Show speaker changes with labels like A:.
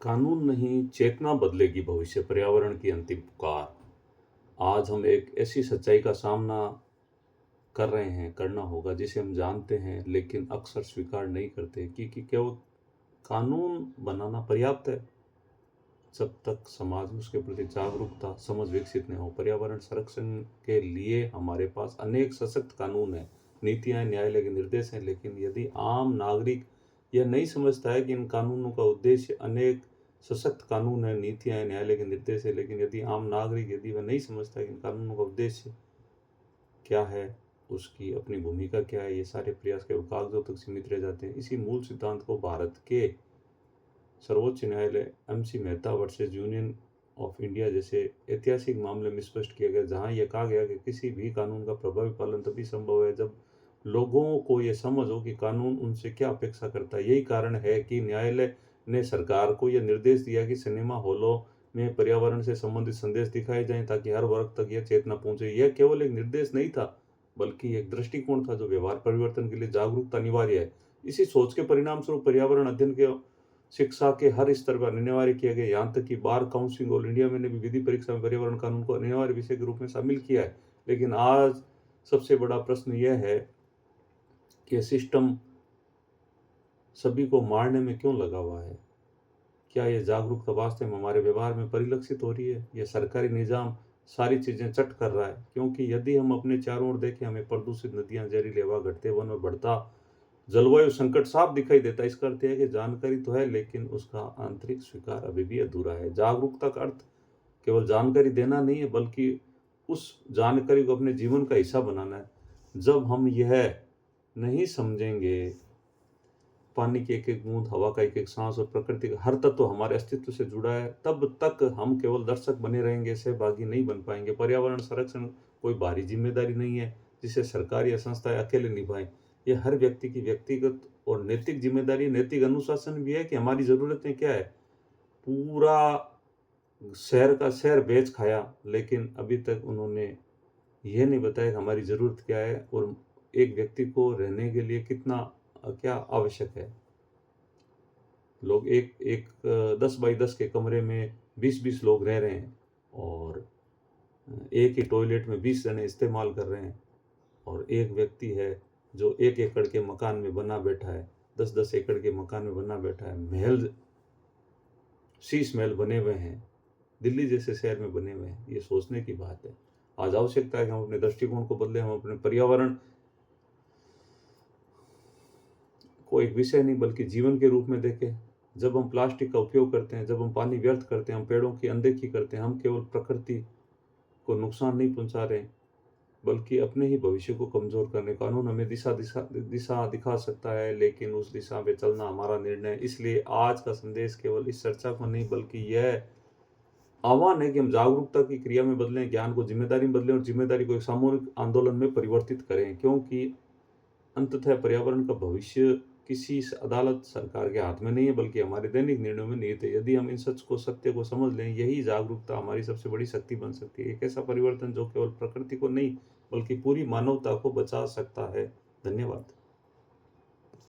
A: कानून नहीं, चेतना बदलेगी भविष्य, पर्यावरण की अंतिम पुकार। आज हम एक ऐसी सच्चाई का सामना कर रहे हैं, करना होगा, जिसे हम जानते हैं लेकिन अक्सर स्वीकार नहीं करते कि केवल कानून बनाना पर्याप्त है जब तक समाज में उसके प्रति जागरूकता, समझ विकसित नहीं हो। पर्यावरण संरक्षण के लिए हमारे पास अनेक सशक्त कानून हैं, नीतियाँ, न्यायालय के निर्देश हैं, लेकिन यदि आम नागरिक यह नहीं समझता है कि इन कानूनों का उद्देश्य अनेक सशक्त कानून है, नीतियाँ हैं, न्यायालय के निर्देश है, लेकिन यदि आम नागरिक यदि वह नहीं समझता है कि इन कानूनों का उद्देश्य क्या है, उसकी अपनी भूमिका क्या है, ये सारे प्रयास केवल कागजों तक सीमित रह जाते हैं। इसी मूल सिद्धांत को भारत के सर्वोच्च न्यायालय MC Mehta versus union of India जैसे ऐतिहासिक मामले में स्पष्ट किया गया, जहां यह कहा गया कि किसी भी कानून का प्रभावी पालन तभी संभव है जब लोगों को यह समझ हो कि कानून उनसे क्या अपेक्षा करता है। यही कारण है कि न्यायालय ने सरकार को यह निर्देश दिया कि सिनेमा हॉलों में पर्यावरण से संबंधित संदेश दिखाए जाएं ताकि हर वर्ग तक यह चेतना पहुंचे। यह केवल एक निर्देश नहीं था, बल्कि एक दृष्टिकोण था जो व्यवहार परिवर्तन के लिए जागरूकता अनिवार्य है। इसी सोच के परिणाम स्वरूप पर्यावरण अध्ययन के शिक्षा के हर स्तर पर अनिवार्य किया गया। यहाँ तक कि बार काउंसिल ऑल इंडिया में ने भी विधि परीक्षा में पर्यावरण कानून को अनिवार्य विषय के रूप में शामिल किया है। लेकिन आज सबसे बड़ा प्रश्न यह है कि सिस्टम सभी को मारने में क्यों लगा हुआ है? क्या यह जागरूकता वास्तव में हमारे व्यवहार में परिलक्षित हो रही है? यह सरकारी निजाम सारी चीजें चट कर रहा है? क्योंकि यदि हम अपने चारों ओर देखें, हमें प्रदूषित नदियां, जहरीले हवा, घटते वन में बढ़ता जलवायु संकट साफ दिखाई देता है। इसका अर्थ है कि जानकारी तो है, लेकिन उसका आंतरिक स्वीकार अभी भी अधूरा है। जागरूकता का अर्थ केवल जानकारी देना नहीं है, बल्कि उस जानकारी को अपने जीवन का हिस्सा बनाना है। जब हम यह नहीं समझेंगे, पानी की एक एक बूंद, हवा का एक एक सांस और प्रकृति का हर तत्व हमारे अस्तित्व से जुड़ा है, तब तक हम केवल दर्शक बने रहेंगे, सहभागी नहीं बन पाएंगे। पर्यावरण संरक्षण कोई भारी जिम्मेदारी नहीं है जिसे सरकार या संस्थाएं अकेले निभाएं। यह हर व्यक्ति की व्यक्तिगत और नैतिक जिम्मेदारी, नैतिक अनुशासन भी है कि हमारी जरूरतें क्या है। पूरा शहर का शहर बेच खाया, लेकिन अभी तक उन्होंने यह नहीं बताया कि हमारी जरूरत क्या है और एक व्यक्ति को रहने के लिए कितना क्या आवश्यक है। लोग एक एक 10 बाई 10 के कमरे में 20-20 लोग रह रहे हैं और एक ही टॉयलेट में 20 जने इस्तेमाल कर रहे हैं, और एक व्यक्ति है जो 1 एकड़ के मकान में बना बैठा है, 10-10 एकड़ के मकान में बना बैठा है। महल, शीश महल बने हुए हैं, दिल्ली जैसे शहर में बने हुए हैं। ये सोचने की बात है। आज आवश्यकता है कि हम अपने दृष्टिकोण को बदलें, हम अपने पर्यावरण को एक विषय नहीं बल्कि जीवन के रूप में देखें। जब हम प्लास्टिक का उपयोग करते हैं, जब हम पानी व्यर्थ करते हैं, हम पेड़ों की अनदेखी करते हैं, हम केवल प्रकृति को नुकसान नहीं पहुंचा रहे, बल्कि अपने ही भविष्य को कमजोर करने। कानून हमें दिशा दिशा दिशा दिखा सकता है, लेकिन उस दिशा में चलना हमारा निर्णय है। इसलिए आज का संदेश केवल इस चर्चा को नहीं, बल्कि यह आह्वान है कि हम जागरूकता की क्रिया में बदलें, ज्ञान को जिम्मेदारी में बदलें और जिम्मेदारी को एक सामूहिक आंदोलन में परिवर्तित करें। क्योंकि अंततः पर्यावरण का भविष्य किसी अदालत, सरकार के हाथ में नहीं है, बल्कि हमारे दैनिक निर्णयों में निहित है। यदि हम इन सत्य को समझ लें, यही जागरूकता हमारी सबसे बड़ी शक्ति बन सकती है। एक ऐसा परिवर्तन जो केवल प्रकृति को नहीं, बल्कि पूरी मानवता को बचा सकता है। धन्यवाद।